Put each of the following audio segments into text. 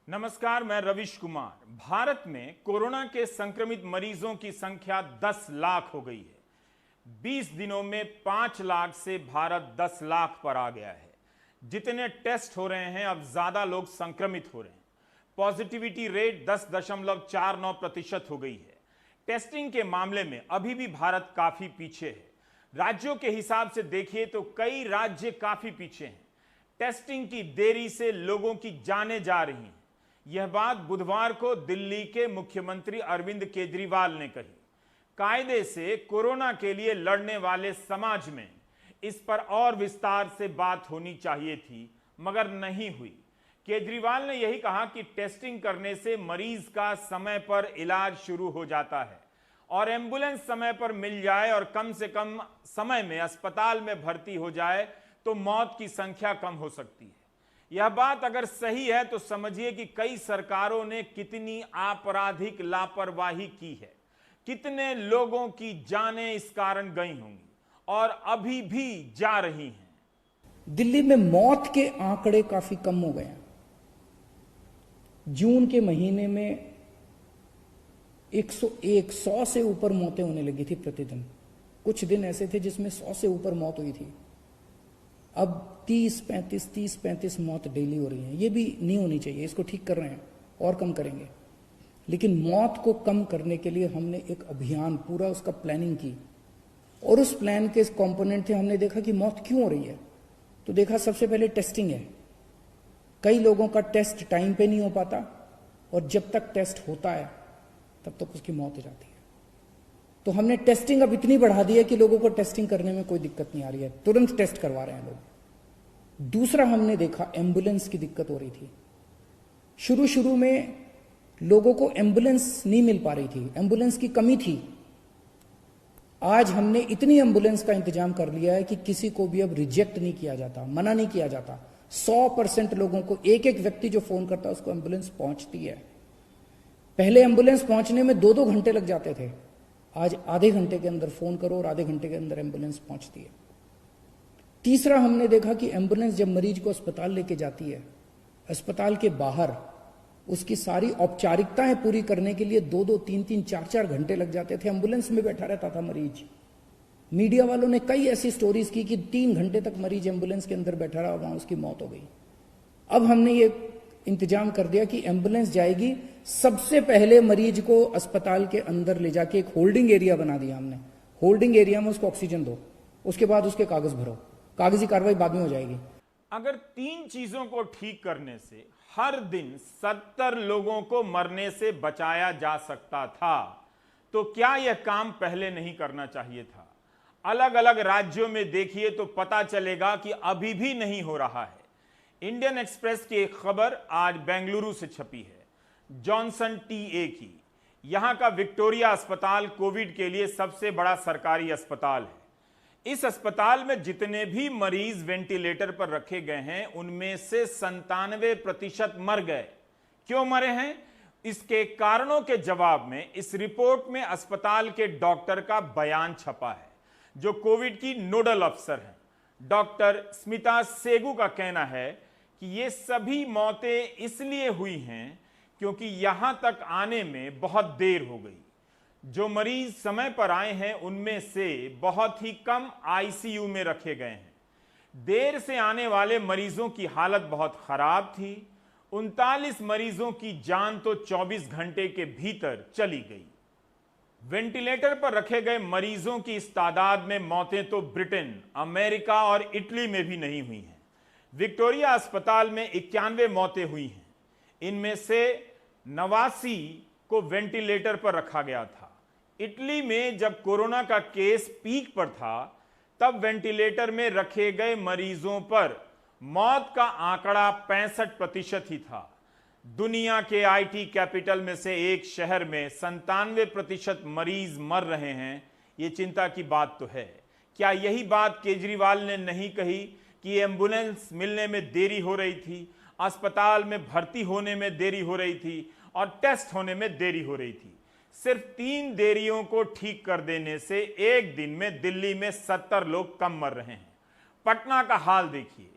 नमस्कार, मैं रविश कुमार। भारत में कोरोना के संक्रमित मरीजों की संख्या 10 लाख हो गई है। 20 दिनों में 5 लाख से भारत 10 लाख पर आ गया है। जितने टेस्ट हो रहे हैं, अब ज्यादा लोग संक्रमित हो रहे हैं। पॉजिटिविटी रेट 10.49% हो गई है। टेस्टिंग के मामले में अभी भी भारत काफी पीछे है। राज्यों के हिसाब से देखिए तो कई राज्य काफी पीछे हैं। टेस्टिंग की देरी से लोगों की जानें जा रही हैं। यह बात बुधवार को दिल्ली के मुख्यमंत्री अरविंद केजरीवाल ने कही। कायदे से कोरोना के लिए लड़ने वाले समाज में इस पर और विस्तार से बात होनी चाहिए थी, मगर नहीं हुई। केजरीवाल ने यही कहा कि टेस्टिंग करने से मरीज का समय पर इलाज शुरू हो जाता है और एम्बुलेंस समय पर मिल जाए और कम से कम समय में अस्पताल में भर्ती हो जाए तो मौत की संख्या कम हो सकती है। यह बात अगर सही है तो समझिए कि कई सरकारों ने कितनी आपराधिक लापरवाही की है, कितने लोगों की जानें इस कारण गई होंगी और अभी भी जा रही हैं। दिल्ली में मौत के आंकड़े काफी कम हो गए हैं। जून के महीने में 100 से ऊपर मौतें होने लगी थी प्रतिदिन। कुछ दिन ऐसे थे जिसमें 100 से ऊपर मौत हुई थी। अब 30-35 मौत डेली हो रही हैं। ये भी नहीं होनी चाहिए, इसको ठीक कर रहे हैं और कम करेंगे। लेकिन मौत को कम करने के लिए हमने एक अभियान पूरा उसका प्लानिंग की और उस प्लान के कंपोनेंट थे। हमने देखा कि मौत क्यों हो रही है, तो देखा सबसे पहले टेस्टिंग है। कई लोगों का टेस्ट टाइम पे नहीं हो पाता और जब तक टेस्ट होता है तब तक उसकी मौत हो जाती है। तो हमने टेस्टिंग अब इतनी बढ़ा दी है कि लोगों को टेस्टिंग करने में कोई दिक्कत नहीं आ रही है, तुरंत टेस्ट करवा रहे हैं लोग। दूसरा हमने देखा एम्बुलेंस की दिक्कत हो रही थी। शुरू में लोगों को एम्बुलेंस नहीं मिल पा रही थी, एम्बुलेंस की कमी थी। आज हमने इतनी एम्बुलेंस का इंतजाम कर लिया है कि किसी को भी अब रिजेक्ट नहीं किया जाता, मना नहीं किया जाता। 100% लोगों को, एक व्यक्ति जो फोन करता है उसको एम्बुलेंस पहुंचती है। पहले एम्बुलेंस पहुंचने में 2-2 घंटे लग जाते थे, आज आधे घंटे के अंदर फोन करो और आधे घंटे के अंदर एम्बुलेंस पहुंचती है। तीसरा हमने देखा कि एम्बुलेंस जब मरीज को अस्पताल लेके जाती है, अस्पताल के बाहर उसकी सारी औपचारिकताएं पूरी करने के लिए 2-2, 3-3, 4-4 घंटे लग जाते थे। एम्बुलेंस में बैठा रहता था मरीज। मीडिया वालों ने कई ऐसी स्टोरीज की कि 3 घंटे तक मरीज एम्बुलेंस के अंदर बैठा रहा, वहां उसकी मौत हो गई। अब हमने ये इंतजाम कर दिया कि एम्बुलेंस जाएगी, सबसे पहले मरीज को अस्पताल के अंदर ले जाके एक होल्डिंग एरिया बना दिया हमने। होल्डिंग एरिया में उसको ऑक्सीजन दो, उसके बाद उसके कागज भरो, कागजी कार्रवाई बाद में हो जाएगी। अगर 3 चीजों को ठीक करने से हर दिन 70 लोगों को मरने से बचाया जा सकता था, तो क्या यह काम पहले नहीं करना चाहिए था? अलग अलग राज्यों में देखिए तो पता चलेगा कि अभी भी नहीं हो रहा है। इंडियन एक्सप्रेस की एक खबर आज बेंगलुरु से छपी है, जॉनसन टीए की। यहां का विक्टोरिया अस्पताल कोविड के लिए सबसे बड़ा सरकारी अस्पताल है। इस अस्पताल में जितने भी मरीज वेंटिलेटर पर रखे गए हैं, उनमें से 97% मर गए। क्यों मरे हैं? इसके कारणों के जवाब में इस रिपोर्ट में अस्पताल के डॉक्टर का बयान छपा है, जो कोविड की नोडल अफसर हैं। डॉक्टर स्मिता सेगू का कहना है कि ये सभी मौतें इसलिए हुई हैं क्योंकि यहां तक आने में बहुत देर हो गई। जो मरीज समय पर आए हैं उनमें से बहुत ही कम आईसीयू में रखे गए हैं। देर से आने वाले मरीजों की हालत बहुत खराब थी। 39 मरीजों की जान तो 24 घंटे के भीतर चली गई। वेंटिलेटर पर रखे गए मरीजों की इस तादाद में मौतें तो ब्रिटेन, अमेरिका और इटली में भी नहीं हुई हैं। विक्टोरिया अस्पताल में 91 मौतें हुई हैं। इनमें से 89 को वेंटिलेटर पर रखा गया था। इटली में जब कोरोना का केस पीक पर था, तब वेंटिलेटर में रखे गए मरीजों पर मौत का आंकड़ा 65% ही था। दुनिया के आईटी कैपिटल में से एक शहर में 97% मरीज मर रहे हैं। ये चिंता की बात तो है। क्या यही बात केजरीवाल ने नहीं कही कि एम्बुलेंस मिलने में देरी हो रही थी, अस्पताल में भर्ती होने में देरी हो रही थी और टेस्ट होने में देरी हो रही थी? सिर्फ 3 देरियों को ठीक कर देने से एक दिन में दिल्ली में 70 लोग कम मर रहे हैं। पटना का हाल देखिए,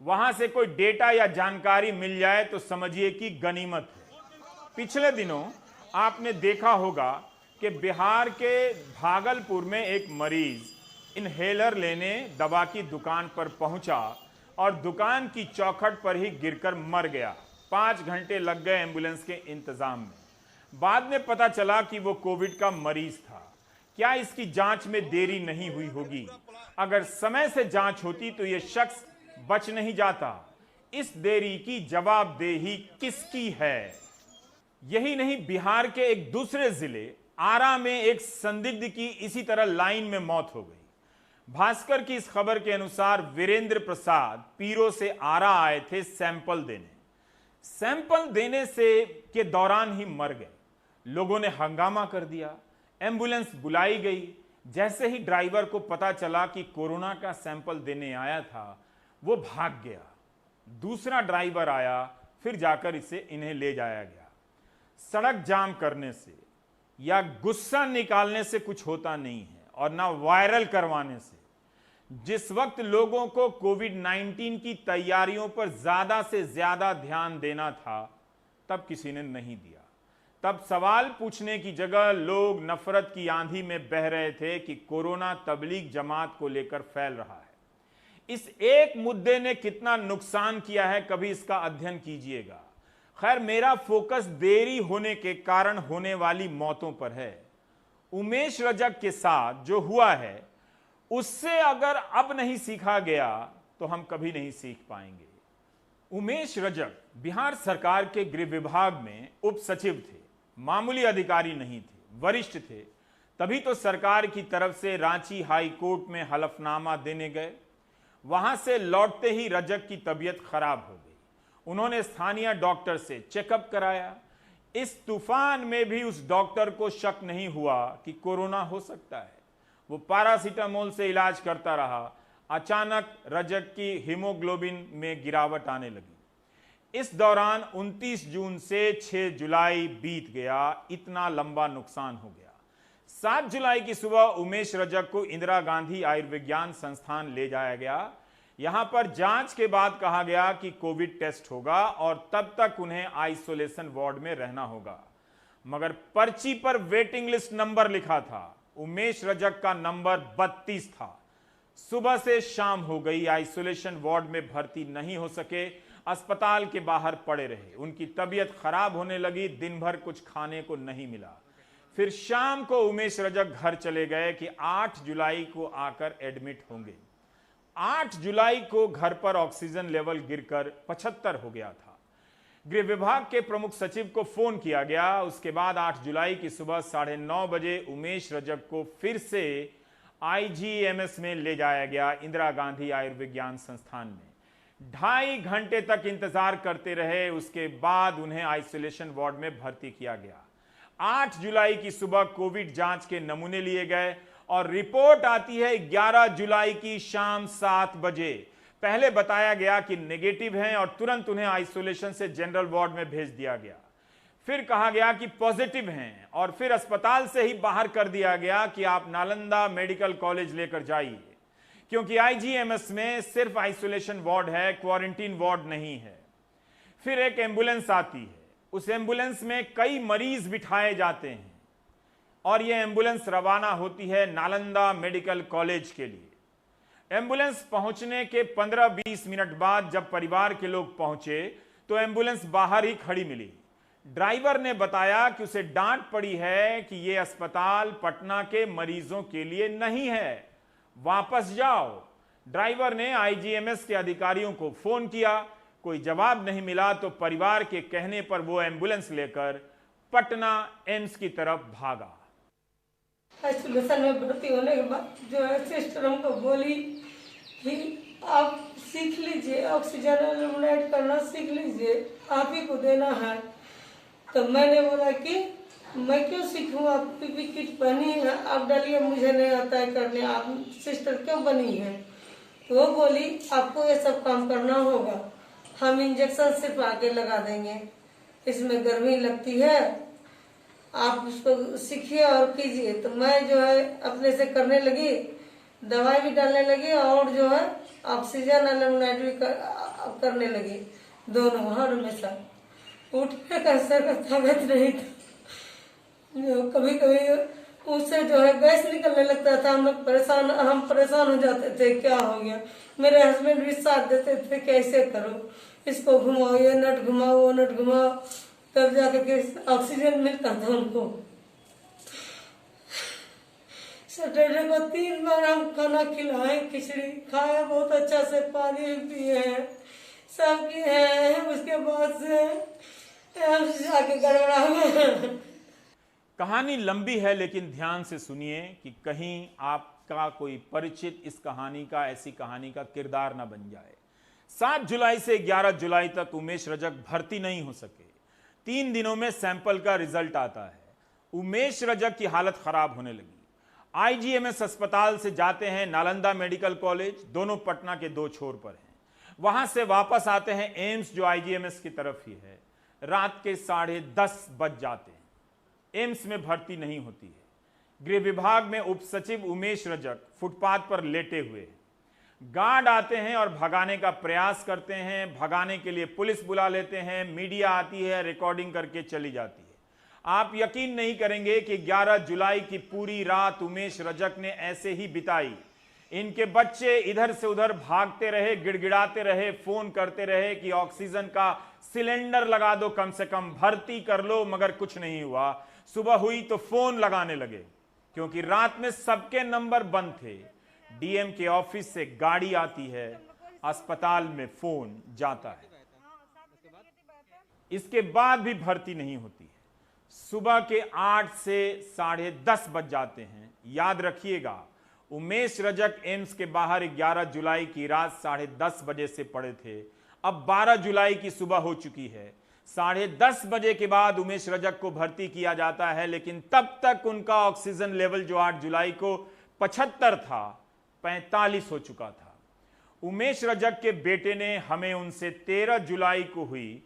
वहां से कोई डेटा या जानकारी मिल जाए तो समझिए कि गनीमत है। पिछले दिनों आपने देखा होगा कि बिहार के भागलपुर में एक मरीज इनहेलर लेने दवा की दुकान पर पहुंचा और दुकान की चौखट पर ही गिरकर मर गया। 5 घंटे लग गए एम्बुलेंस के इंतजाम में। बाद में पता चला कि वो कोविड का मरीज था। क्या इसकी जांच में देरी नहीं हुई होगी? अगर समय से जांच होती तो ये शख्स बच नहीं जाता। इस देरी की जवाबदेही किसकी है? यही नहीं, बिहार के एक दूसरे जिले आरा में एक संदिग्ध की इसी तरह लाइन में मौत हो गई। भास्कर की इस खबर के अनुसार वीरेंद्र प्रसाद पीरो से आरा आए थे सैंपल देने से के दौरान ही मर गए। लोगों ने हंगामा कर दिया, एम्बुलेंस बुलाई गई। जैसे ही ड्राइवर को पता चला कि कोरोना का सैंपल देने आया था, वो भाग गया। दूसरा ड्राइवर आया, फिर जाकर इसे इन्हें ले जाया गया। सड़क जाम करने से या गुस्सा निकालने से कुछ होता नहीं है, और ना वायरल करवाने से। जिस वक्त लोगों को कोविड-19 की तैयारियों पर ज्यादा से ज्यादा ध्यान देना था, तब किसी ने नहीं दिया। तब सवाल पूछने की जगह लोग नफरत की आंधी में बह रहे थे कि कोरोना तबलीग जमात को लेकर फैल रहा है। इस एक मुद्दे ने कितना नुकसान किया है, कभी इसका अध्ययन कीजिएगा। खैर, मेरा फोकस देरी होने के कारण होने वाली मौतों पर है। उमेश रजक के साथ जो हुआ है, उससे अगर अब नहीं सीखा गया तो हम कभी नहीं सीख पाएंगे। उमेश रजक बिहार सरकार के गृह विभाग में उप सचिव थे। मामूली अधिकारी नहीं थे, वरिष्ठ थे। तभी तो सरकार की तरफ से रांची हाई कोर्ट में हलफनामा देने गए। वहां से लौटते ही रजक की तबीयत खराब हो गई। उन्होंने स्थानीय डॉक्टर से चेकअप कराया। इस तूफान में भी उस डॉक्टर को शक नहीं हुआ कि कोरोना हो सकता है। वो पैरासीटामोल से इलाज करता रहा। अचानक रजक की हीमोग्लोबिन में गिरावट आने लगी। इस दौरान 29 जून से 6 जुलाई बीत गया। इतना लंबा नुकसान हो गया। 7 जुलाई की सुबह उमेश रजक को इंदिरा गांधी आयुर्विज्ञान संस्थान ले जाया गया। यहां पर जांच के बाद कहा गया कि कोविड टेस्ट होगा और तब तक उन्हें आइसोलेशन वार्ड में रहना होगा। मगर पर्ची पर वेटिंग लिस्ट नंबर लिखा था। उमेश रजक का नंबर 32 था। सुबह से शाम हो गई, आइसोलेशन वार्ड में भर्ती नहीं हो सके। अस्पताल के बाहर पड़े रहे। उनकी तबीयत खराब होने लगी। दिन भर कुछ खाने को नहीं मिला। फिर शाम को उमेश रजक घर चले गए कि 8 जुलाई को आकर एडमिट होंगे। 8 जुलाई को घर पर ऑक्सीजन लेवल गिरकर 75 हो गया था। गृह विभाग के प्रमुख सचिव को फोन किया गया। उसके बाद 8 जुलाई की सुबह 9:30 बजे उमेश रजक को फिर से IGMS में ले जाया गया, इंदिरा गांधी आयुर्विज्ञान संस्थान में। 2.5 घंटे तक इंतजार करते रहे। उसके बाद उन्हें आइसोलेशन वार्ड में भर्ती किया गया। 8 जुलाई की सुबह कोविड जांच के नमूने लिए गए और रिपोर्ट आती है 11 जुलाई की शाम 7 बजे। पहले बताया गया कि नेगेटिव हैं और तुरंत उन्हें आइसोलेशन से जनरल वार्ड में भेज दिया गया। फिर कहा गया कि पॉजिटिव हैं और फिर अस्पताल से ही बाहर कर दिया गया कि आप नालंदा मेडिकल कॉलेज लेकर जाइए, क्योंकि IGMS में सिर्फ आइसोलेशन वार्ड है, क्वारंटीन वार्ड नहीं है। फिर एक एम्बुलेंस आती है। उस एम्बुलेंस में कई मरीज बिठाए जाते हैं और यह एम्बुलेंस रवाना होती है नालंदा मेडिकल कॉलेज के लिए। एम्बुलेंस पहुंचने के 15-20 मिनट बाद जब परिवार के लोग पहुंचे तो एम्बुलेंस बाहर ही खड़ी मिली। ड्राइवर ने बताया कि उसे डांट पड़ी है कि यह अस्पताल पटना के मरीजों के लिए नहीं है, वापस जाओ। ड्राइवर ने IGMS के अधिकारियों को फोन किया, कोई जवाब नहीं मिला तो परिवार के कहने पर वो एम्बुलेंस लेकर पटना एम्स की तरफ भागा। आइसोलेशन में भर्ती होने के बाद जो है सिस्टर हमको बोली कि आप सीख लीजिए, ऑक्सीजन एलिमिनेट करना सीख लीजिए, आप ही को देना है। तो मैंने बोला कि मैं क्यों सीखूं, आप PPE किट पहनी है, आप डालिए, मुझे नहीं आता है करने, आप सिस्टर क्यों बनी है। तो वो बोली आपको ये सब काम करना होगा, हम इंजेक्शन सिर्फ आगे लगा देंगे, इसमें गर्मी लगती है, आप उसको सीखिए और कीजिए। तो मैं जो है अपने से करने लगी, दवाई भी डालने लगी और जो है ऑक्सीजन एलिमिनेट भी करने लगे दोनों, हर हमेशा उठने का सर का ताकत नहीं था। कभी कभी उससे जो है गैस निकलने लगता था, हम परेशान हो जाते थे, क्या हो गया। मेरे हस्बैंड भी साथ देते थे, कैसे करो, इसको घुमाओ, ये नट घुमाओ, वो नट घुमाओ, तब जाकर के ऑक्सीजन मिलता था उनको। सैटरडे को 3 बार हम खाना खिलाए, खिचड़ी खाए, बहुत अच्छा से पानी भी पिए हैं, सब किए हैं। उसके बाद से हम जाके गड़बड़ा हुए। कहानी लंबी है, लेकिन ध्यान से सुनिए कि कहीं आपका कोई परिचित इस कहानी का, ऐसी कहानी का किरदार ना बन जाए। 7 जुलाई से 11 जुलाई तक उमेश रजक भर्ती नहीं हो सके। 3 दिनों में सैंपल का रिजल्ट आता है। उमेश रजक की हालत खराब होने लगी। आईजीएमएस अस्पताल से जाते हैं नालंदा मेडिकल कॉलेज, दोनों पटना के 2 छोर पर हैं। वहां से वापस आते हैं एम्स, जो आईजीएमएस की तरफ ही है। रात के 10:30 बज जाते हैं। एम्स में भर्ती नहीं होती है। गृह विभाग में उप सचिव उमेश रजक फुटपाथ पर लेटे हुए हैं। गार्ड आते हैं और भगाने का प्रयास करते हैं। भगाने के लिए पुलिस बुला लेते हैं, मीडिया आती है, रिकॉर्डिंग करके चली जाती है। आप यकीन नहीं करेंगे कि 11 जुलाई की पूरी रात उमेश रजक ने ऐसे ही बिताई। इनके बच्चे इधर से उधर भागते रहे, गिड़गिड़ाते रहे, फोन करते रहे कि ऑक्सीजन का सिलेंडर लगा दो, कम से कम भर्ती कर लो, मगर कुछ नहीं हुआ। सुबह हुई तो फोन लगाने लगे, क्योंकि रात में सबके नंबर बंद थे। डीएम के ऑफिस से गाड़ी आती है, अस्पताल में फोन जाता है। इसके बाद भी भर्ती नहीं होती है। सुबह के 8 से 10:30 बज जाते हैं। याद रखिएगा, उमेश रजक एम्स के बाहर 11 जुलाई की रात 10:30 बजे से पड़े थे। अब 12 जुलाई की सुबह हो चुकी है। 10:30 बजे के बाद उमेश रजक को भर्ती किया जाता है, लेकिन तब तक उनका ऑक्सीजन लेवल जो 8 जुलाई को 75 था, 45 हो चुका था। उमेश रजक के बेटे ने हमें उनसे 13 जुलाई को हुई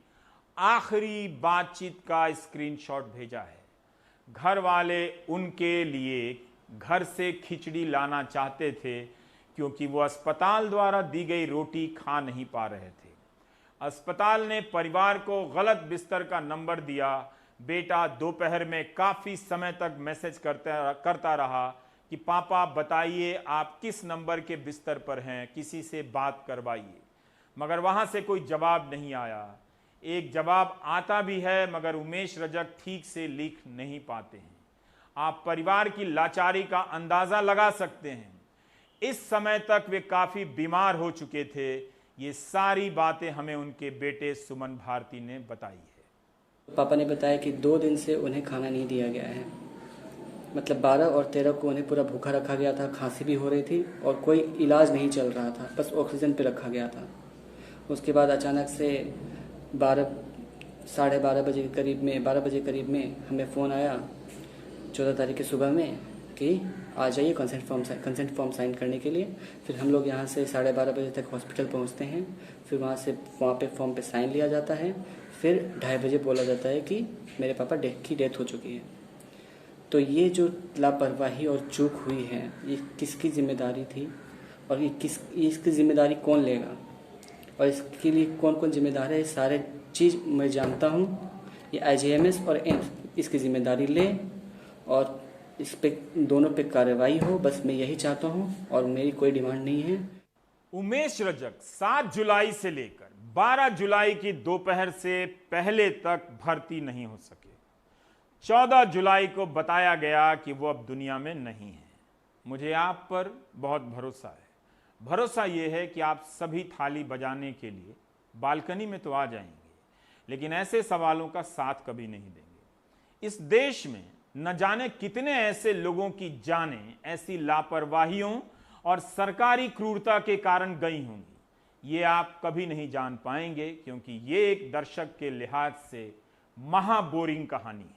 आखिरी बातचीत का स्क्रीनशॉट भेजा है। घर वाले उनके लिए घर से खिचड़ी लाना चाहते थे, क्योंकि वो अस्पताल द्वारा दी गई रोटी खा नहीं पा रहे थे। अस्पताल ने परिवार को गलत बिस्तर का नंबर दिया। बेटा दोपहर में काफी समय तक मैसेज करता रहा कि पापा बताइए आप किस नंबर के बिस्तर पर हैं, किसी से बात करवाइए, मगर वहां से कोई जवाब नहीं आया। एक जवाब आता भी है, मगर उमेश रजक ठीक से लिख नहीं पाते हैं। आप परिवार की लाचारी का अंदाजा लगा सकते हैं। इस समय तक वे काफी बीमार हो चुके थे। ये सारी बातें हमें उनके बेटे सुमन भारती ने बताई है। पापा ने बताया कि 2 दिन से उन्हें खाना नहीं दिया गया है। मतलब 12 और 13 को उन्हें पूरा भूखा रखा गया था, खांसी भी हो रही थी और कोई इलाज नहीं चल रहा था, बस ऑक्सीजन पे रखा गया था। उसके बाद अचानक से 12 बजे करीब में हमें फ़ोन आया 14 तारीख की सुबह में कि आ जाइए कंसेंट फॉर्म साइन करने के लिए। फिर हम लोग यहाँ से 12:30 बजे तक हॉस्पिटल पहुँचते हैं। फिर वहाँ पे फॉर्म पे साइन लिया जाता है। फिर 2:30 बजे बोला जाता है कि मेरे पापा की डेथ हो चुकी है। तो ये जो लापरवाही और चूक हुई है, ये किसकी जिम्मेदारी थी और इसकी जिम्मेदारी कौन लेगा और इसके लिए कौन कौन जिम्मेदार है, सारे चीज़ मैं जानता हूँ। ये आईजीएमएस और एम्स इसकी जिम्मेदारी ले और इस पे दोनों पे कार्रवाई हो, बस मैं यही चाहता हूँ और मेरी कोई डिमांड नहीं है। उमेश रजक 7 जुलाई से लेकर 12 जुलाई की दोपहर से पहले तक भर्ती नहीं हो सके। 14 जुलाई को बताया गया कि वो अब दुनिया में नहीं है। मुझे आप पर बहुत भरोसा है। भरोसा ये है कि आप सभी थाली बजाने के लिए बालकनी में तो आ जाएंगे, लेकिन ऐसे सवालों का साथ कभी नहीं देंगे। इस देश में न जाने कितने ऐसे लोगों की जानें ऐसी लापरवाहियों और सरकारी क्रूरता के कारण गई होंगी। ये आप कभी नहीं जान पाएंगे, क्योंकि ये एक दर्शक के लिहाज से महा बोरिंग कहानी है।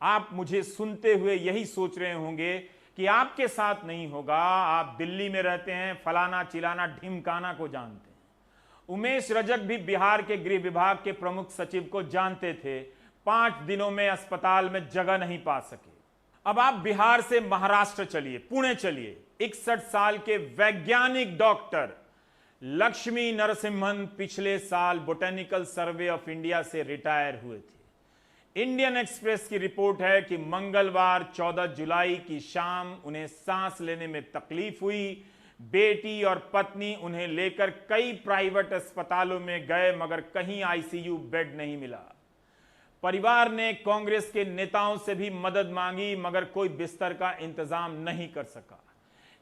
आप मुझे सुनते हुए यही सोच रहे होंगे कि आपके साथ नहीं होगा, आप दिल्ली में रहते हैं, फलाना चिलाना ढिमकाना को जानते हैं। उमेश रजक भी बिहार के गृह विभाग के प्रमुख सचिव को जानते थे। 5 दिनों में अस्पताल में जगह नहीं पा सके। अब आप बिहार से महाराष्ट्र चलिए, पुणे चलिए। 61 साल के वैज्ञानिक डॉक्टर लक्ष्मी नरसिम्हन पिछले साल बोटेनिकल सर्वे ऑफ इंडिया से रिटायर हुए थे। इंडियन एक्सप्रेस की रिपोर्ट है कि मंगलवार 14 जुलाई की शाम उन्हें सांस लेने में तकलीफ हुई। बेटी और पत्नी उन्हें लेकर कई प्राइवेट अस्पतालों में गए, मगर कहीं आईसीयू बेड नहीं मिला। परिवार ने कांग्रेस के नेताओं से भी मदद मांगी, मगर कोई बिस्तर का इंतजाम नहीं कर सका।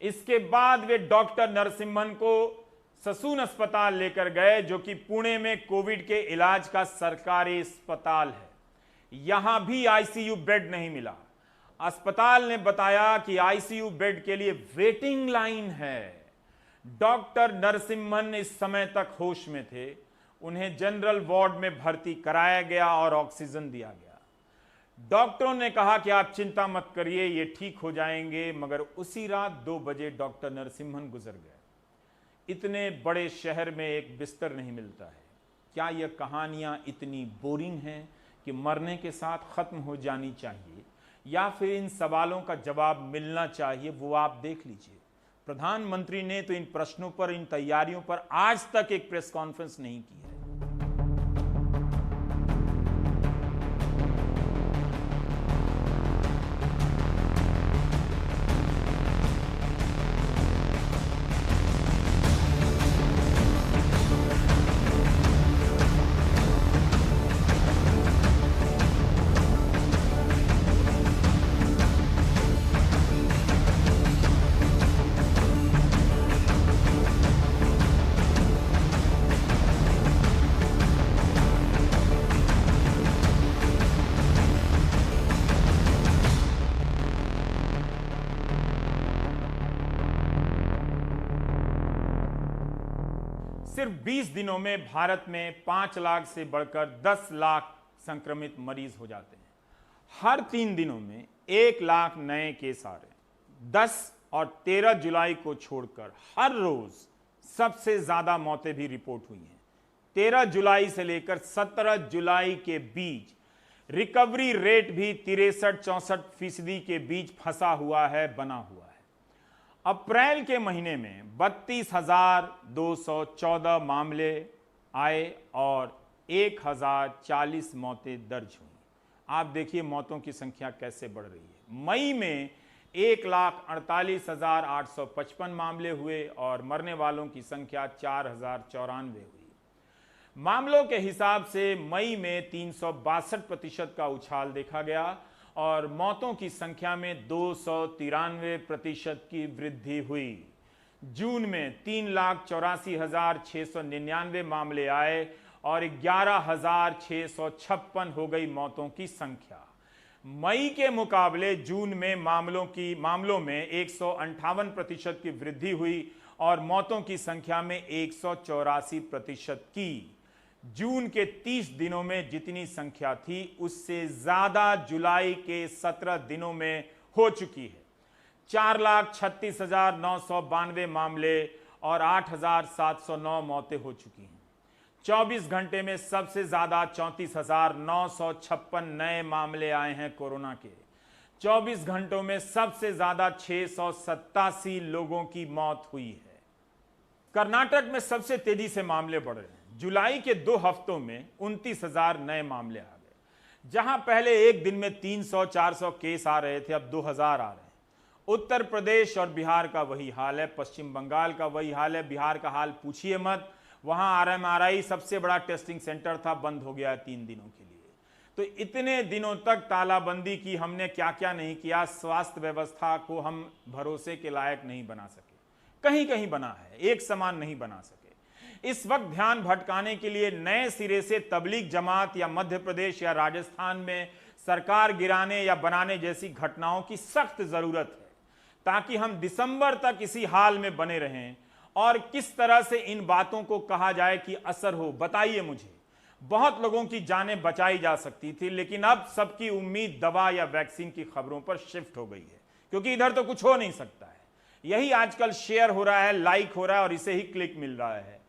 इसके बाद वे डॉक्टर नरसिम्हन को ससून अस्पताल लेकर गए, जो कि पुणे में कोविड के इलाज का सरकारी अस्पताल है। यहां भी आईसीयू बेड नहीं मिला। अस्पताल ने बताया कि आईसीयू बेड के लिए वेटिंग लाइन है। डॉक्टर नरसिम्हन इस समय तक होश में थे। उन्हें जनरल वार्ड में भर्ती कराया गया और ऑक्सीजन दिया गया। डॉक्टरों ने कहा कि आप चिंता मत करिए, ये ठीक हो जाएंगे, मगर उसी रात 2 बजे डॉक्टर नरसिम्हन गुजर गए। इतने बड़े शहर में एक बिस्तर नहीं मिलता है। क्या यह कहानियां इतनी बोरिंग हैं कि मरने के साथ खत्म हो जानी चाहिए, या फिर इन सवालों का जवाब मिलना चाहिए? वो आप देख लीजिए। प्रधानमंत्री ने तो इन प्रश्नों पर, इन तैयारियों पर आज तक एक प्रेस कॉन्फ्रेंस नहीं की है। सिर्फ 20 दिनों में भारत में 5 लाख से बढ़कर 10 लाख संक्रमित मरीज हो जाते हैं। हर 3 दिनों में 1 लाख नए केस आ रहे हैं। 10 और 13 जुलाई को छोड़कर हर रोज सबसे ज्यादा मौतें भी रिपोर्ट हुई हैं। 13 जुलाई से लेकर 17 जुलाई के बीच रिकवरी रेट भी 63-64% के बीच फंसा हुआ है, बना हुआ है। अप्रैल के महीने में 32,214 मामले आए और 1,040 मौतें दर्ज हुई। आप देखिए मौतों की संख्या कैसे बढ़ रही है। मई में 1,48,855 मामले हुए और मरने वालों की संख्या 4,094 हुई। मामलों के हिसाब से मई में 362% का उछाल देखा गया और मौतों की संख्या में 293% की वृद्धि हुई। जून में 3,84,699 मामले आए और 11,656 हो गई मौतों की संख्या। मई के मुकाबले जून में मामलों में 158% की वृद्धि हुई और मौतों की संख्या में 184% की। जून के 30 दिनों में जितनी संख्या थी उससे ज्यादा जुलाई के 17 दिनों में हो चुकी है। 4,36,992 मामले और 8,709 मौतें हो चुकी हैं। 24 घंटे में सबसे ज्यादा 34,956 नए मामले आए हैं कोरोना के। 24 घंटों में सबसे ज्यादा 687 लोगों की मौत हुई है। कर्नाटक में सबसे तेजी से मामले बढ़ रहे हैं। जुलाई के 2 हफ्तों में 29,000 नए मामले आ गए। जहां पहले एक दिन में 300-400 केस आ रहे थे, अब 2,000 आ रहे हैं। उत्तर प्रदेश और बिहार का वही हाल है, पश्चिम बंगाल का वही हाल है। बिहार का हाल पूछिए मत, वहां RMRI सबसे बड़ा टेस्टिंग सेंटर था, बंद हो गया 3 दिनों के लिए। तो इतने दिनों तक तालाबंदी की हमने, क्या क्या नहीं किया। स्वास्थ्य व्यवस्था को हम भरोसे के लायक नहीं बना सके, कहीं कहीं बना है, एक समान नहीं बना सके। इस वक्त ध्यान भटकाने के लिए नए सिरे से तबलीग जमात या मध्य प्रदेश या राजस्थान में सरकार गिराने या बनाने जैसी घटनाओं की सख्त जरूरत है, ताकि हम दिसंबर तक इसी हाल में बने रहें। और किस तरह से इन बातों को कहा जाए कि असर हो, बताइए मुझे। बहुत लोगों की जानें बचाई जा सकती थी, लेकिन अब सबकी उम्मीद दवा या वैक्सीन की खबरों पर शिफ्ट हो गई है, क्योंकि इधर तो कुछ हो नहीं सकता है। यही आजकल शेयर हो रहा है, लाइक हो रहा है और इसे ही क्लिक मिल रहा है।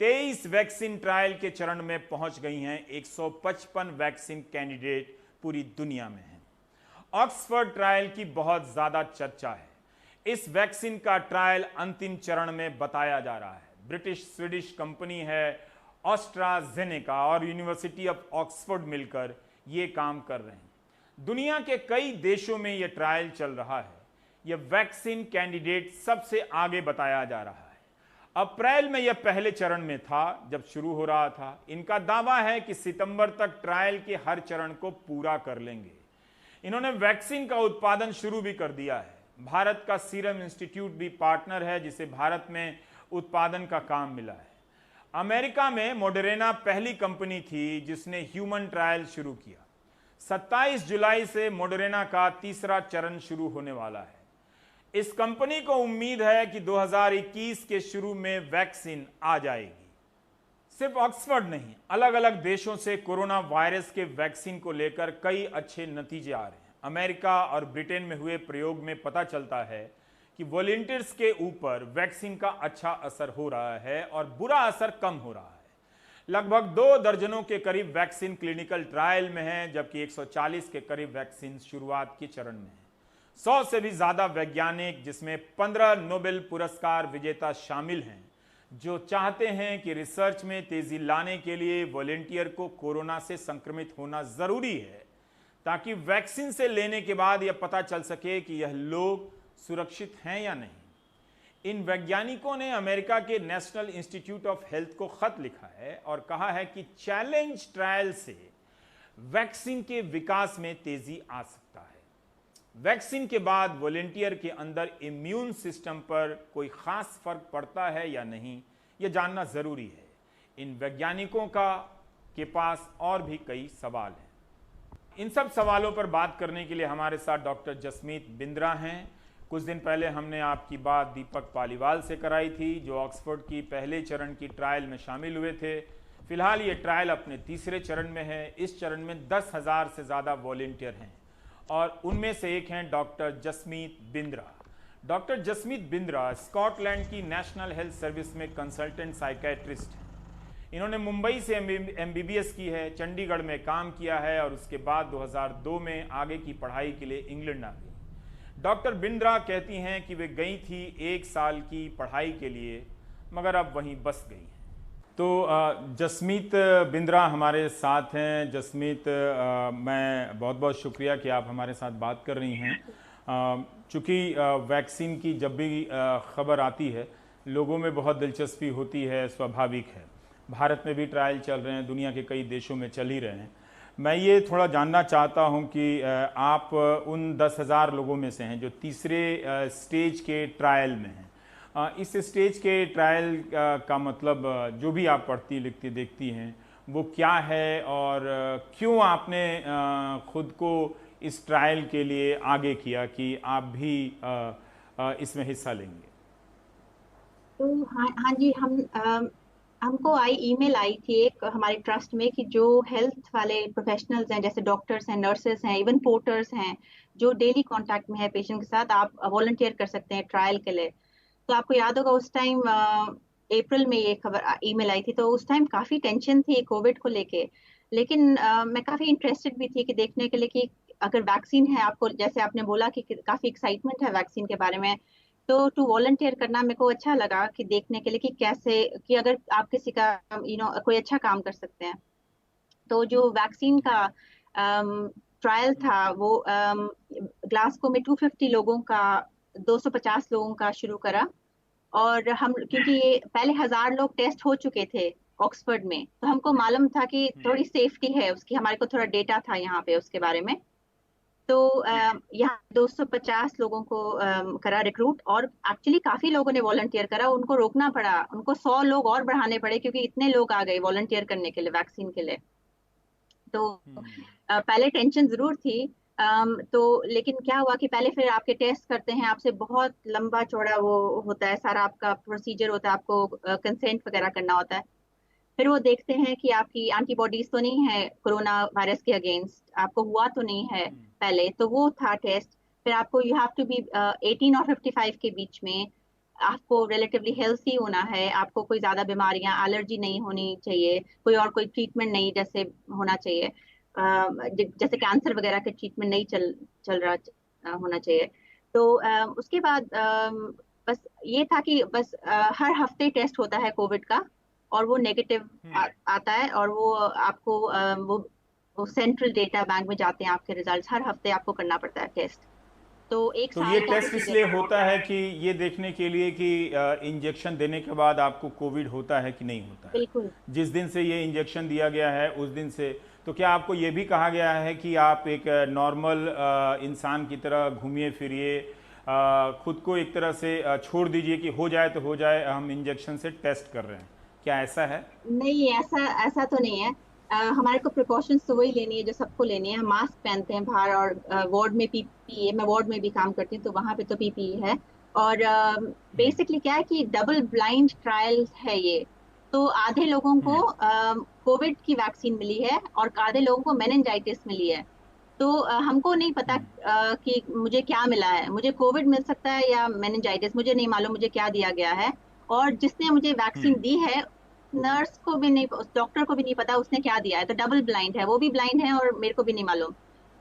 23 वैक्सीन ट्रायल के चरण में पहुंच गई हैं। 155 वैक्सीन कैंडिडेट पूरी दुनिया में हैं। ऑक्सफोर्ड ट्रायल की बहुत ज्यादा चर्चा है। इस वैक्सीन का ट्रायल अंतिम चरण में बताया जा रहा है। ब्रिटिश स्वीडिश कंपनी है ऑस्ट्राजेनेका और यूनिवर्सिटी ऑफ ऑक्सफोर्ड मिलकर ये काम कर रहे हैं। दुनिया के कई देशों में यह ट्रायल चल रहा है। यह वैक्सीन कैंडिडेट सबसे आगे बताया जा रहा है। अप्रैल में यह पहले चरण में था जब शुरू हो रहा था। इनका दावा है कि सितंबर तक ट्रायल के हर चरण को पूरा कर लेंगे। इन्होंने वैक्सीन का उत्पादन शुरू भी कर दिया है। भारत का सीरम इंस्टीट्यूट भी पार्टनर है जिसे भारत में उत्पादन का काम मिला है। अमेरिका में मॉडर्ना पहली कंपनी थी जिसने ह्यूमन ट्रायल शुरू किया। 27 जुलाई से मॉडर्ना का तीसरा चरण शुरू होने वाला है। इस कंपनी को उम्मीद है कि 2021 के शुरू में वैक्सीन आ जाएगी। सिर्फ ऑक्सफोर्ड नहीं, अलग अलग देशों से कोरोना वायरस के वैक्सीन को लेकर कई अच्छे नतीजे आ रहे हैं। अमेरिका और ब्रिटेन में हुए प्रयोग में पता चलता है कि वॉलंटियर्स के ऊपर वैक्सीन का अच्छा असर हो रहा है और बुरा असर कम हो रहा है। लगभग 2 दर्जनों के करीब वैक्सीन क्लिनिकल ट्रायल में है, जबकि 140 के करीब वैक्सीन शुरुआत के चरण में है। 100 से भी ज्यादा वैज्ञानिक, जिसमें 15 नोबेल पुरस्कार विजेता शामिल हैं, जो चाहते हैं कि रिसर्च में तेजी लाने के लिए वॉलंटियर को कोरोना से संक्रमित होना जरूरी है, ताकि वैक्सीन से लेने के बाद यह पता चल सके कि यह लोग सुरक्षित हैं या नहीं। इन वैज्ञानिकों ने अमेरिका के नेशनल इंस्टीट्यूट ऑफ हेल्थ को खत लिखा है और कहा है कि चैलेंज ट्रायल से वैक्सीन के विकास में तेजी आ सकता है। वैक्सीन के बाद वॉलंटियर के अंदर इम्यून सिस्टम पर कोई खास फर्क पड़ता है या नहीं, यह जानना जरूरी है। इन वैज्ञानिकों के पास और भी कई सवाल हैं। इन सब सवालों पर बात करने के लिए हमारे साथ डॉक्टर जसमीत बिंद्रा हैं। कुछ दिन पहले हमने आपकी बात दीपक पालीवाल से कराई थी, जो ऑक्सफोर्ड की पहले चरण की ट्रायल में शामिल हुए थे। फिलहाल ये ट्रायल अपने तीसरे चरण में है। इस चरण में 10,000 से ज़्यादा वॉलंटियर हैं और उनमें से एक हैं doctor Jasmeet Bindra. Doctor Jasmeet Bindra Scotland की नेशनल हेल्थ सर्विस में कंसल्टेंट साइकेट्रिस्ट हैं। इन्होंने मुंबई से MBBS की है, चंडीगढ़ में काम किया है और उसके बाद 2002 में आगे की पढ़ाई के लिए इंग्लैंड आ गई। डॉक्टर बिंद्रा कहती हैं कि वे गई थी 1 साल की पढ़ाई के लिए, मगर अब वहीं बस गई हैं। तो जसमीत बिंद्रा हमारे साथ हैं। जसमीत, मैं बहुत बहुत शुक्रिया कि आप हमारे साथ बात कर रही हैं। चूँकि वैक्सीन की जब भी खबर आती है, लोगों में बहुत दिलचस्पी होती है, स्वाभाविक है। भारत में भी ट्रायल चल रहे हैं, दुनिया के कई देशों में चल ही रहे हैं। मैं ये थोड़ा जानना चाहता हूं कि आप उन 10,000 लोगों में से हैं जो तीसरे स्टेज के ट्रायल में हैं। इस स्टेज के ट्रायल का मतलब, जो भी आप पढ़ती लिखती देखती हैं, वो क्या है और क्यों आपने खुद को इस ट्रायल के लिए आगे किया कि आप भी इसमें हिस्सा लेंगे? तो हाँ जी, हमको ईमेल आई थी एक हमारे ट्रस्ट में कि जो हेल्थ वाले प्रोफेशनल्स हैं, जैसे डॉक्टर्स हैं, नर्सेस हैं, इवन पोर्टर्स हैं, जो डेली कांटेक्ट में है पेशेंट के साथ, आप वॉलंटियर कर सकते हैं ट्रायल के लिए। तो आपको याद होगा उस टाइम अप्रैल में ये खबर ईमेल आई थी, तो उस टाइम काफी टेंशन थी कोविड को लेके। लेकिन मैं काफी इंटरेस्टेड भी थी कि देखने के लिए कि अगर वैक्सीन है, आपको जैसे आपने बोला कि काफी एक्साइटमेंट है वैक्सीन के बारे में, तो टू वॉलंटियर करना मेरे को अच्छा लगा कि देखने के लिए कि कैसे, कि अगर आप किसी का कोई अच्छा काम कर सकते हैं। तो जो वैक्सीन का ट्रायल था वो ग्लासगो में 250 लोगों का, 250 लोगों का शुरू करा। और हम, क्योंकि ये पहले 1000 लोग टेस्ट हो चुके थे ऑक्सफोर्ड में, तो हमको मालूम था कि थोड़ी सेफ्टी है उसकी, हमारे को थोड़ा डेटा था यहाँ पे उसके बारे में। तो यहाँ 250 लोगों को करा रिक्रूट, और एक्चुअली काफी लोगों ने वॉलंटियर करा। उनको रोकना पड़ा, उनको 100 लोग और बढ़ाने पड़े, क्योंकि इतने लोग आ गए वॉलंटियर करने के लिए वैक्सीन के लिए। तो पहले टेंशन जरूर थी। तो लेकिन क्या हुआ कि पहले फिर आपके टेस्ट करते हैं, आपसे बहुत लंबा चौड़ा वो होता है, सारा आपका प्रोसीजर होता है, आपको कंसेंट वगैरह करना होता है। फिर वो देखते हैं कि आपकी एंटीबॉडीज तो नहीं है कोरोना वायरस के अगेंस्ट, आपको हुआ तो नहीं है पहले, तो वो था टेस्ट। फिर आपको यू हैव टू बी 18 और 55 के बीच में, आपको रिलेटिवली हेल्थी होना है, आपको कोई ज्यादा बीमारियां, एलर्जी नहीं होनी चाहिए, कोई ट्रीटमेंट नहीं जैसे होना चाहिए, जैसे कैंसर वगैरह के ट्रीटमेंट नहीं चल रहा होना चाहिए। तो उसके बाद बस ये था कि बस हर हफ्ते टेस्ट होता है कोविड का, और वो नेगेटिव आता है, और वो आपको वो सेंट्रल डेटा बैंक में जाते हैं आपके रिजल्ट्स, हर हफ्ते आपको करना पड़ता है टेस्ट। तो एक तो ये साल का टेस्ट इसलिए होता है कि ये देखने के लिए कि इंजेक्शन देने के बाद आपको कोविड होता है कि नहीं होता है। बिल्कुल। जिस दिन से ये इंजेक्शन दिया गया है उस दिन से, तो क्या आपको ये भी कहा गया है कि आप एक नॉर्मल इंसान की तरह घूमिए फिरिए, खुद को एक तरह से छोड़ दीजिए कि हो जाए तो हो जाए, हम इंजेक्शन से टेस्ट कर रहे हैं, क्या ऐसा है? नहीं, ऐसा ऐसा तो नहीं है। हमारे को प्रिकॉशंस तो वही लेनी है जो सबको लेनी है। मास्क पहनते हैं बाहर, और वार्ड में पीपीई, मैं वार्ड में भी काम करती हूँ तो वहां पे तो पीपीई है। और बेसिकली क्या है कि डबल ब्लाइंड ट्रायल है ये। तो आधे लोगों को कोविड की वैक्सीन मिली है और आधे लोगों को मेनिंजाइटिस मिली है। तो हमको नहीं पता कि मुझे क्या मिला है, मुझे कोविड मिल सकता है या मेनिंजाइटिस, मुझे नहीं मालूम मुझे क्या दिया गया है। और जिसने मुझे वैक्सीन दी है, नर्स को भी नहीं, उस डॉक्टर को भी नहीं पता उसने क्या दिया है। तो डबल ब्लाइंड है, वो भी ब्लाइंड है और मेरे को भी नहीं मालूम।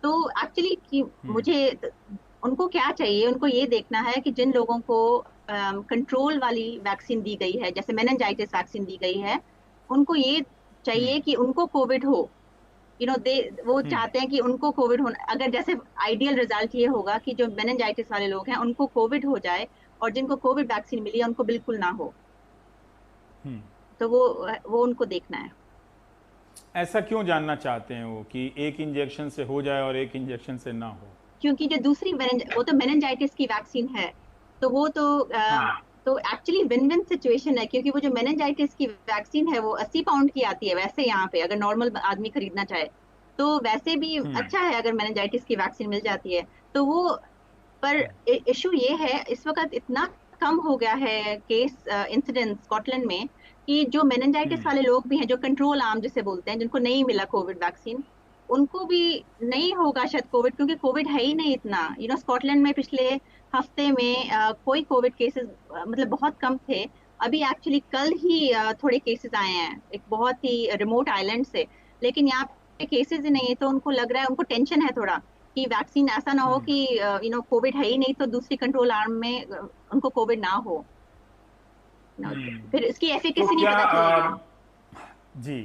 तो एक्चुअली कि मुझे, उनको क्या चाहिए, उनको ये देखना है कि जिन लोगों को कंट्रोल वाली वैक्सीन दी गई है, जैसे मेनिंजाइटिस वैक्सीन दी गई है, उनको ये चाहिए कि उनको कोविड हो। दे वो चाहते हैं कि उनको कोविड होना, अगर जैसे आइडियल रिजल्ट ये होगा कि जो मेनिंजाइटिस वाले लोग हैं उनको कोविड हो जाए, और जिनको कोविड वैक्सीन मिली है उनको बिल्कुल ना हो। तो वो उनको देखना है। ऐसा क्यों जानना चाहते हैं वो कि एक इंजेक्शन से हो जाए और एक इंजेक्शन से ना हो? क्योंकि जो दूसरी वो तो मेनिंजाइटिस की वैक्सीन है, तो वो तो एक्चुअली विन विन सिचुएशन है, क्योंकि वो जो मेनिंजाइटिस की वैक्सीन है वो 80 पाउंड की आती है वैसे यहाँ पे, अगर नॉर्मल आदमी खरीदना चाहे तो वैसे भी अच्छा है अगर मेनिंजाइटिस की वैक्सीन मिल जाती है तो वो। पर इशू ये है इस वक्त इतना कम हो गया है केस इंसिडेंट स्कॉटलैंड में, कि जो मेनिंजाइटिस वाले लोग भी हैं, जो कंट्रोल आर्म जिसे बोलते हैं, जिनको नहीं मिला कोविड वैक्सीन, उनको भी नहीं होगा शायद कोविड, क्योंकि कोविड है ही नहीं इतना। स्कॉटलैंड में पिछले हफ्ते में कोई कोविड केसेस मतलब बहुत कम थे। अभी एक्चुअली कल ही थोड़े केसेस आए हैं एक बहुत ही रिमोट आइलैंड से, लेकिन यहाँ पे केसेस ही नहीं है। तो उनको लग रहा है, उनको टेंशन है थोड़ा कि वैक्सीन ऐसा ना हो कि कोविड है ही नहीं तो दूसरी कंट्रोल आर्म में उनको कोविड ना हो, फिर इसकी तो एफिकेसी नहीं क्या पता चलेगी। जी,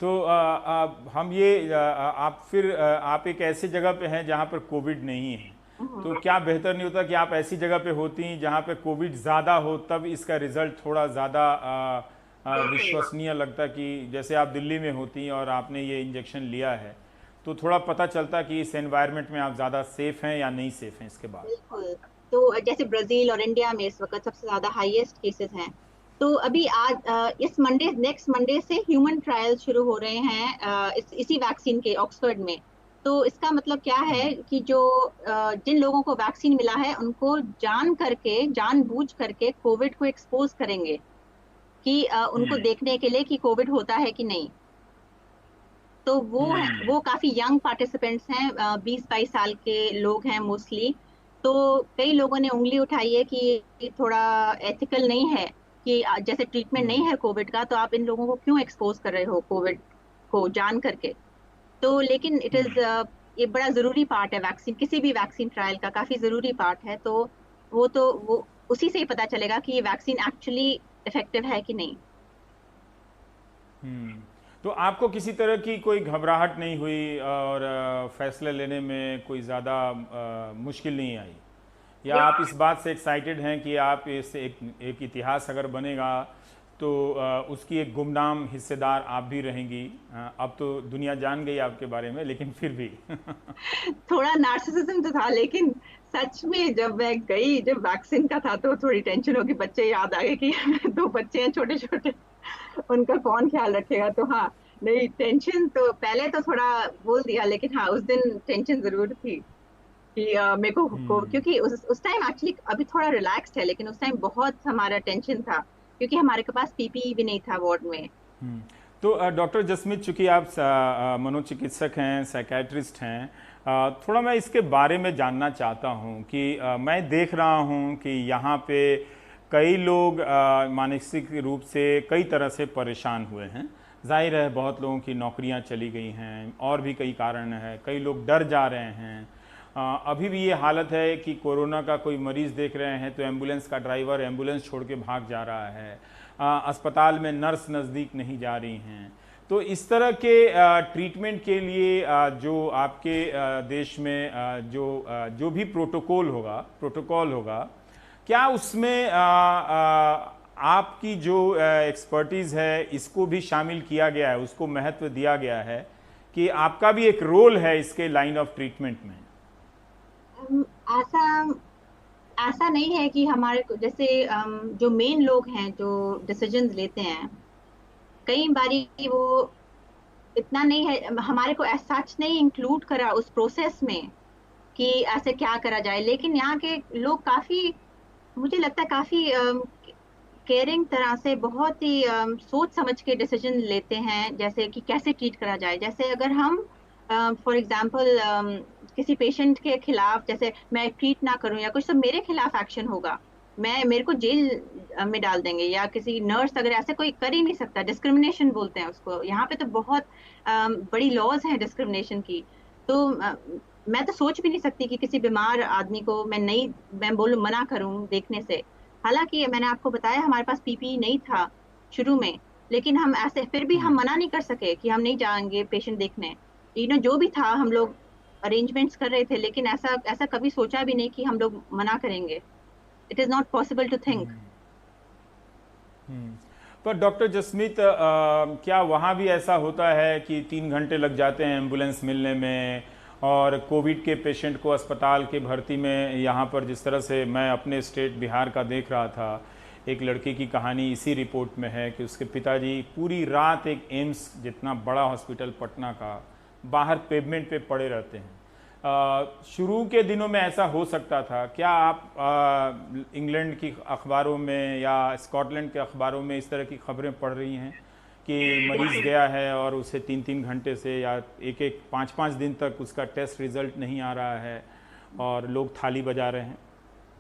तो हम ये आप फिर आप एक ऐसी जगह पे हैं जहाँ पर कोविड नहीं है, तो क्या बेहतर नहीं होता कि आप ऐसी जगह पे होती जहाँ पे कोविड ज़्यादा हो, तब इसका रिजल्ट थोड़ा ज़्यादा विश्वसनीय लगता, कि जैसे आप दिल्ली में होती और आपने ये इंजेक्शन लिया है तो थोड़ा पता चलता कि इस एनवायरनमेंट में आप ज़्यादा सेफ हैं या नहीं सेफ हैं इसके बाद। बिल्कुल। तो जैसे ब्राजील और इंडिया में इस वक्त सबसे ज्यादा हाईएस्ट केसेस हैं। तो अभी आज इस मंडे, नेक्स्ट मंडे से ह्यूमन ट्रायल शुरू हो रहे हैं इसी वैक्सीन के ऑक्सफोर्ड में। तो इसका मतलब क्या है कि जो जिन लोगों को वैक्सीन मिला है उनको जानबूझ करके कोविड को एक्सपोज करेंगे, कि उनको देखने के लिए कि कोविड होता है कि नहीं। तो वो काफी यंग पार्टिसिपेंट्स हैं, 20-22 साल के लोग हैं मोस्टली। तो कई लोगों ने उंगली उठाई है कि ये थोड़ा एथिकल नहीं है, कि जैसे ट्रीटमेंट नहीं है कोविड का तो आप इन लोगों को क्यों एक्सपोज कर रहे हो कोविड को जान करके। तो लेकिन इट इज ये बड़ा जरूरी पार्ट है वैक्सीन, किसी भी वैक्सीन ट्रायल का काफी जरूरी पार्ट है। तो वो उसी से ही पता चलेगा कि ये वैक्सीन एक्चुअली इफेक्टिव है कि नहीं। तो आपको किसी तरह की कोई घबराहट नहीं हुई और फैसले लेने में कोई ज़्यादा मुश्किल नहीं आई, या आप इस बात से एक्साइटेड हैं कि आप इस एक इतिहास अगर बनेगा तो उसकी एक गुमनाम हिस्सेदार आप भी रहेंगी? अब तो दुनिया जान गई आपके बारे में, लेकिन फिर भी थोड़ा नार्सिसिज्म तो था, लेकिन सच में जब मैं गई, जब वैक्सीन का था तो थोड़ी टेंशन होगी। बच्चे याद आ गए कि 2 बच्चे हैं छोटे छोटे, उनका कौन ख्याल रखेगा। तो हाँ, नहीं, टेंशन तो पहले तो थोड़ा बोल दिया, लेकिन हाँ उस दिन टेंशन जरूर थी कि मेरे को क्योंकि उस टाइम एक्चुअली अभी थोड़ा रिलैक्स्ड है, लेकिन उस टाइम बहुत हमारा टेंशन था क्योंकि हमारे के पास पीपीई भी नहीं था वार्ड में। तो डॉक्टर जसमीत, चूंकि आप मनोचिकित्सक हैं, साइकेट्रिस्ट हैं, थोड़ा मैं इसके बारे में जानना चाहता हूं कि मैं देख रहा हूं कि यहाँ पे कई लोग मानसिक रूप से कई तरह से परेशान हुए हैं। जाहिर है बहुत लोगों की नौकरियां चली गई हैं और भी कई कारण हैं, कई लोग डर जा रहे हैं अभी भी ये हालत है कि कोरोना का कोई मरीज़ देख रहे हैं तो एम्बुलेंस का ड्राइवर एम्बुलेंस छोड़ के भाग जा रहा है, अस्पताल में नर्स नज़दीक नहीं जा रही हैं। तो इस तरह के ट्रीटमेंट के लिए जो आपके देश में जो भी प्रोटोकॉल होगा, क्या उसमें आपकी जो एक्सपर्टीज़ है इसको भी शामिल किया गया है, उसको महत्व दिया गया है कि आपका भी एक रोल है इसके लाइन ऑफ ट्रीटमेंट में? ऐसा ऐसा नहीं है कि हमारे जैसे जो मेन लोग हैं जो डिसीजंस लेते हैं, कई बारी वो इतना नहीं है, हमारे को एज सच नहीं इंक्लूड करा उस प्रोसेस में कि ऐसे क्या करा जाए। लेकिन यहाँ के लोग काफी, मुझे लगता है काफी केयरिंग तरह से बहुत ही सोच समझ के डिसीजन लेते हैं, जैसे कि कैसे ट्रीट करा जाए। जैसे अगर हम फॉर एग्जांपल किसी पेशेंट के खिलाफ जैसे मैं ट्रीट ना करूं या कुछ, तो मेरे खिलाफ एक्शन होगा, मेरे को जेल में डाल देंगे, या किसी नर्स अगर ऐसे कोई कर ही नहीं सकता, डिस्क्रिमिनेशन बोलते हैं उसको। यहाँ पे तो बहुत बड़ी लॉज हैं डिस्क्रिमिनेशन की। तो मैं तो सोच भी नहीं सकती कि किसी बीमार आदमी को मैं बोलूं मना करूं देखने से। हालांकि मैंने आपको बताया हमारे पास पीपीई नहीं था शुरू में, लेकिन हम ऐसे फिर भी हम मना नहीं कर सके कि हम नहीं जाएंगे पेशेंट देखने। जो भी था हम लोग अरेंजमेंट्स कर रहे थे, लेकिन ऐसा कभी सोचा भी नहीं कि हम लोग मना करेंगे। It is not possible to think. पर डॉक्टर जसमीत, क्या वहाँ भी ऐसा होता है कि 3 घंटे लग जाते हैं एम्बुलेंस मिलने में, और कोविड के पेशेंट को अस्पताल के भर्ती में, यहाँ पर जिस तरह से मैं अपने स्टेट बिहार का देख रहा था, एक लड़के की कहानी इसी रिपोर्ट में है कि उसके पिताजी पूरी रात एक एम्स जितना बड़ा हॉस्पिटल पटना का बाहर पेवमेंट पे पड़े रहते हैं। शुरू के दिनों में ऐसा हो सकता था। क्या आप इंग्लैंड की अखबारों में या स्कॉटलैंड के अखबारों में इस तरह की खबरें पढ़ रही हैं कि मरीज़ गया है और उसे 3-3 घंटे से या 5-5 दिन तक उसका टेस्ट रिजल्ट नहीं आ रहा है और लोग थाली बजा रहे हैं?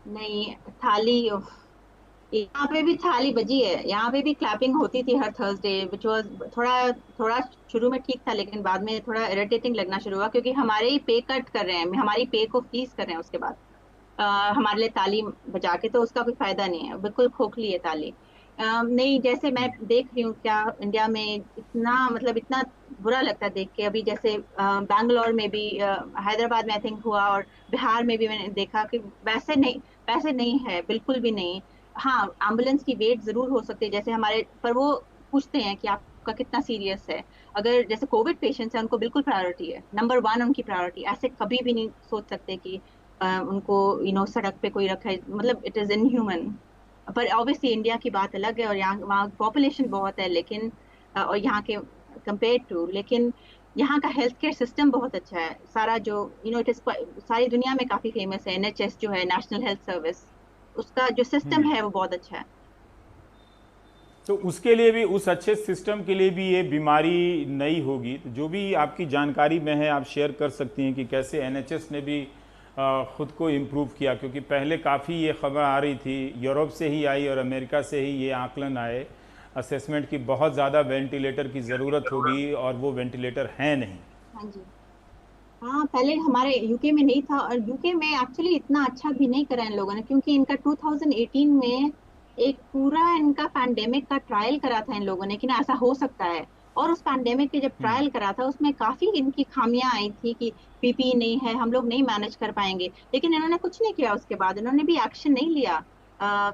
नहीं, थाली यहाँ पे भी थाली बजी है, यहाँ पे भी क्लैपिंग होती थी हर थर्सडे, विच वाज थोड़ा शुरू में ठीक था, लेकिन बाद में थोड़ा इरिटेटिंग लगना शुरू हुआ, क्योंकि हमारे ही पे कट कर रहे हैं, हमारी पे को फ्रीज कर रहे हैं उसके बाद हमारे लिए ताली बजा के, तो उसका कोई फायदा नहीं है, बिल्कुल खोखली है ताली। नहीं, जैसे मैं देख रही हूँ क्या इंडिया में इतना बुरा लगता है देख के। अभी जैसे बैंगलोर में भी, हैदराबाद में आई थिंक हुआ, और बिहार में भी मैंने देखा कि वैसे नहीं है, बिल्कुल भी नहीं। हाँ, एम्बुलेंस की वेट जरूर हो सकती है जैसे हमारे, पर वो पूछते हैं कि आपका कितना सीरियस है। अगर जैसे कोविड पेशेंट्स हैं उनको बिल्कुल प्रायोरिटी है, नंबर 1 उनकी प्रायोरिटी। ऐसे कभी भी नहीं सोच सकते कि उनको सड़क पे कोई रखा है, इट इज इनह्यूमन। पर ऑब्वियसली इंडिया की बात अलग है, और यहाँ वहाँ पॉपुलेशन बहुत है, लेकिन और यहाँ के कंपेयर टू, लेकिन यहाँ का हेल्थ केयर सिस्टम बहुत अच्छा है। सारा जो इट इज सारी दुनिया में काफी फेमस है। NHS जो है, नेशनल हेल्थ सर्विस, उसका जो सिस्टम है वो बहुत अच्छा है। तो उसके लिए भी, उस अच्छे सिस्टम के लिए भी ये बीमारी नई होगी। तो जो भी आपकी जानकारी में है आप शेयर कर सकती हैं कि कैसे NHS ने भी ख़ुद को इम्प्रूव किया, क्योंकि पहले काफ़ी ये खबर आ रही थी, यूरोप से ही आई और अमेरिका से ही ये आकलन आए असेसमेंट की बहुत ज़्यादा वेंटिलेटर की ज़रूरत होगी, और वो वेंटिलेटर हैं नहीं। हाँ जी, हाँ, पहले हमारे यूके में नहीं था, और यूके में एक्चुअली इतना अच्छा भी नहीं करा इन लोगों ने, क्योंकि इनका 2018 में एक पूरा इनका पैंडेमिक का ट्रायल करा था इन लोगों ने कि ना ऐसा हो सकता है। और उस पैंडेमिक के जब ट्रायल करा था उसमें काफी इनकी खामियां आई थी कि पीपी नहीं है, हम लोग नहीं मैनेज कर पाएंगे, लेकिन इन्होंने कुछ नहीं किया। उसके बाद इन्होंने भी एक्शन नहीं लिया।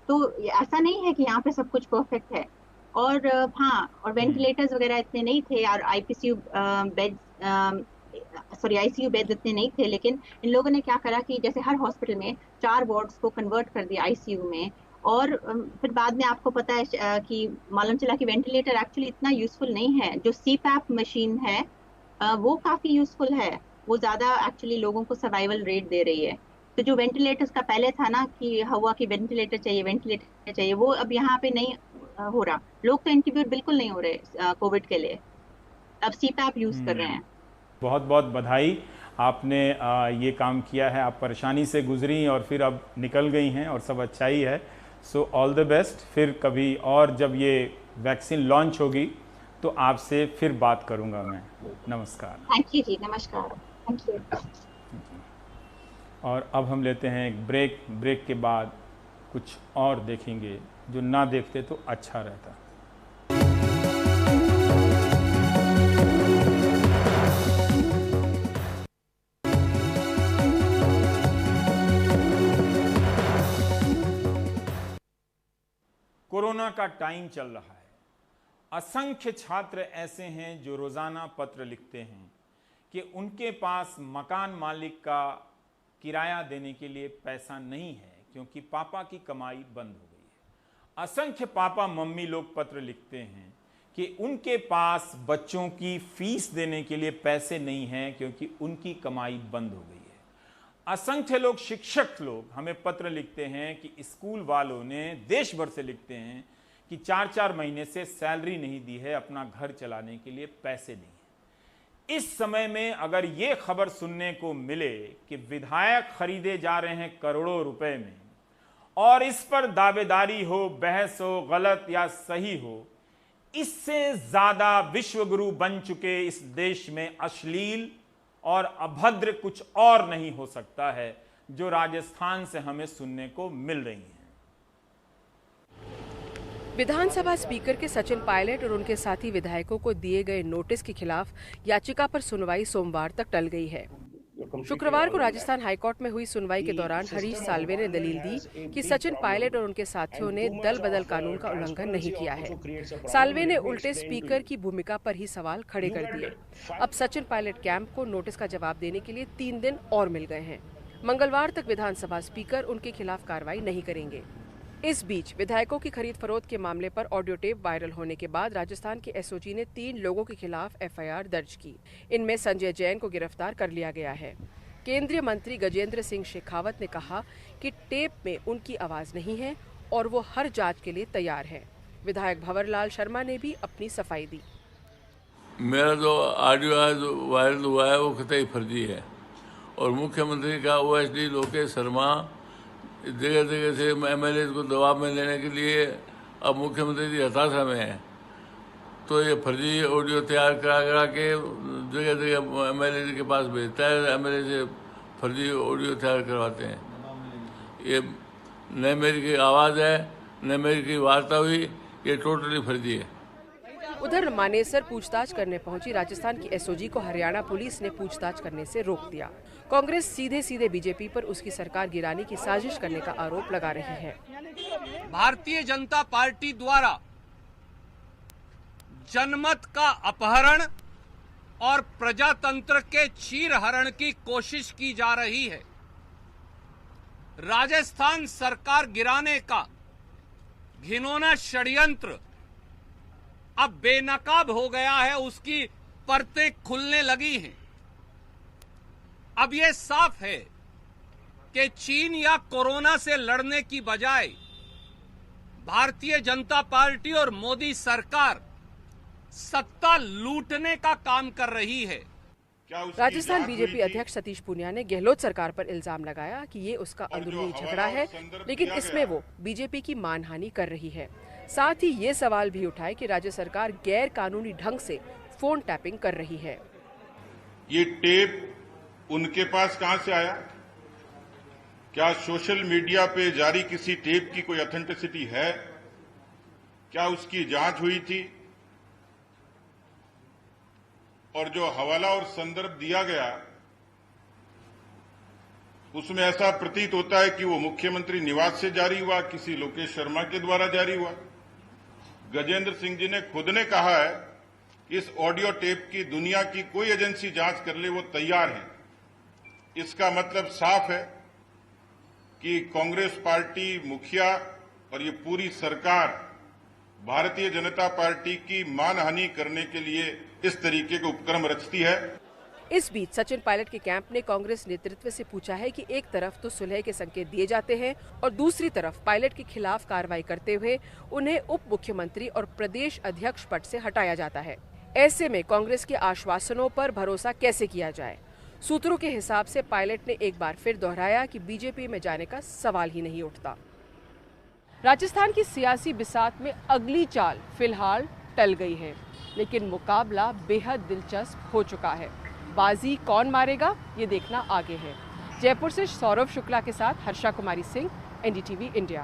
तो ऐसा नहीं है कि यहाँ पे सब कुछ परफेक्ट है। और हाँ, और वेंटिलेटर्स वगैरह इतने नहीं थे, और आईसीयू बेड इतने नहीं थे। लेकिन इन लोगों ने क्या करा कि जैसे हर हॉस्पिटल में 4 वार्ड्स को कन्वर्ट कर दिया आईसीयू में। और फिर बाद में आपको पता है कि मालूम चला कि वेंटिलेटर एक्चुअली इतना यूजफुल नहीं है। जो सीपैप मशीन है वो काफी यूजफुल है, वो ज्यादा एक्चुअली लोगों को सर्वाइवल रेट दे रही है। तो जो वेंटिलेटर्स का पहले था ना कि हुआ कि वेंटिलेटर चाहिए, वो अब यहाँ पे नहीं हो रहा। लोग तो इंट्रीब्यूट बिल्कुल नहीं हो रहे कोविड के लिए, अब सीपैप यूज कर रहे हैं। बहुत बहुत बधाई, आपने ये काम किया है। आप परेशानी से गुजरी और फिर अब निकल गई हैं और सब अच्छा ही है। So all the best. फिर कभी और जब ये वैक्सीन लॉन्च होगी तो आपसे फिर बात करूंगा मैं। नमस्कार। थैंक यू जी, नमस्कार। Thank you. और अब हम लेते हैं एक ब्रेक के बाद कुछ और देखेंगे जो ना देखते तो अच्छा रहता। कोरोना का टाइम चल रहा है। असंख्य छात्र ऐसे हैं जो रोजाना पत्र लिखते हैं कि उनके पास मकान मालिक का किराया देने के लिए पैसा नहीं है क्योंकि पापा की कमाई बंद हो गई है। असंख्य पापा मम्मी लोग पत्र लिखते हैं कि उनके पास बच्चों की फीस देने के लिए पैसे नहीं हैं क्योंकि उनकी कमाई बंद हो गई है। असंख्य लोग, शिक्षक लोग हमें पत्र लिखते हैं कि स्कूल वालों ने, देश भर से लिखते हैं कि 4-4 महीने से सैलरी नहीं दी है, अपना घर चलाने के लिए पैसे नहीं है। इस समय में अगर ये खबर सुनने को मिले कि विधायक खरीदे जा रहे हैं करोड़ों रुपए में और इस पर दावेदारी हो, बहस हो, गलत या सही हो, इससे ज्यादा विश्वगुरु बन चुके इस देश में अश्लील और अभद्र कुछ और नहीं हो सकता है जो राजस्थान से हमें सुनने को मिल रही है। विधानसभा स्पीकर के सचिन पायलट और उनके साथी विधायकों को दिए गए नोटिस के खिलाफ याचिका पर सुनवाई सोमवार तक टल गई है। शुक्रवार को राजस्थान हाईकोर्ट में हुई सुनवाई के दौरान हरीश साल्वे ने दलील दी कि सचिन पायलट और उनके साथियों ने दल बदल कानून का उल्लंघन नहीं किया है। साल्वे ने उल्टे स्पीकर की भूमिका पर ही सवाल खड़े कर दिए। अब सचिन पायलट कैंप को नोटिस का जवाब देने के लिए 3 दिन और मिल गए हैं। मंगलवार तक विधानसभा स्पीकर उनके खिलाफ कार्रवाई नहीं करेंगे। इस बीच विधायकों की खरीद फरोख्त के मामले पर ऑडियो टेप वायरल होने के बाद राजस्थान के एसओजी ने 3 लोगों के खिलाफ एफआईआर दर्ज की। इनमें संजय जैन को गिरफ्तार कर लिया गया है। केंद्रीय मंत्री गजेंद्र सिंह शेखावत ने कहा कि टेप में उनकी आवाज नहीं है और वो हर जांच के लिए तैयार है। विधायक भंवरलाल शर्मा ने भी अपनी सफाई दी। मेरा जो ऑडियो वायरल हुआ है वो कतई फर्जी है और मुख्यमंत्री का ओएसडी लोकेश शर्मा जगह जगह से एमएलए को दबाव में लेने के लिए अब मुख्यमंत्री की हताशा में है, तो ये फर्जी ऑडियो तैयार करा के जगह जगह एमएलए के पास भेजता है, एमएलए से फर्जी ऑडियो तैयार करवाते हैं। ये न मेरी की आवाज़ है न मेरी की वार्ता हुई, ये टोटली फर्जी है। उधर मानेसर पूछताछ करने पहुंची राजस्थान की एसओजी को हरियाणा पुलिस ने पूछताछ करने से रोक दिया। कांग्रेस सीधे बीजेपी पर उसकी सरकार गिराने की साजिश करने का आरोप लगा रही है। भारतीय जनता पार्टी द्वारा जनमत का अपहरण और प्रजातंत्र के चीरहरण की कोशिश की जा रही है। राजस्थान सरकार गिराने का घिनौना षड्यंत्र अब बेनकाब हो गया है, उसकी परतें खुलने लगी हैं। अब यह साफ है कि चीन या कोरोना से लड़ने की बजाय भारतीय जनता पार्टी और मोदी सरकार सत्ता लूटने का काम कर रही है। राजस्थान बीजेपी अध्यक्ष सतीश पूनिया ने गहलोत सरकार पर इल्जाम लगाया कि ये उसका अंदरूनी झगड़ा है, लेकिन इसमें वो बीजेपी की मानहानि कर रही है। साथ ही ये सवाल भी उठाए कि राज्य सरकार गैर कानूनी ढंग से फोन टैपिंग कर रही है। ये टेप उनके पास कहां से आया? क्या सोशल मीडिया पे जारी किसी टेप की कोई ऑथेंटिसिटी है? क्या उसकी जांच हुई थी? और जो हवाला और संदर्भ दिया गया उसमें ऐसा प्रतीत होता है कि वो मुख्यमंत्री निवास से जारी हुआ, किसी लोकेश शर्मा के द्वारा जारी हुआ। गजेंद्र सिंह जी ने खुद ने कहा है कि इस ऑडियो टेप की दुनिया की कोई एजेंसी जांच कर ले वो तैयार है। इसका मतलब साफ है कि कांग्रेस पार्टी मुखिया और ये पूरी सरकार भारतीय जनता पार्टी की मानहानि करने के लिए इस तरीके के उपक्रम रचती है। इस बीच सचिन पायलट के कैंप ने कांग्रेस नेतृत्व से पूछा है कि एक तरफ तो सुलह के संकेत दिए जाते हैं और दूसरी तरफ पायलट के खिलाफ कार्रवाई करते हुए उन्हें उप मुख्यमंत्री और प्रदेश अध्यक्ष पद से हटाया जाता है। ऐसे में कांग्रेस के आश्वासनों पर भरोसा कैसे किया जाए? सूत्रों के हिसाब से पायलट ने एक बार फिर दोहराया कि बीजेपी में जाने का सवाल ही नहीं उठता। राजस्थान की सियासी बिसात में अगली चाल फिलहाल टल गई है, लेकिन मुकाबला बेहद दिलचस्प हो चुका है। बाजी कौन मारेगा ये देखना आगे है। जयपुर से सौरभ शुक्ला के साथ हर्षा कुमारी सिंह, NDTV इंडिया।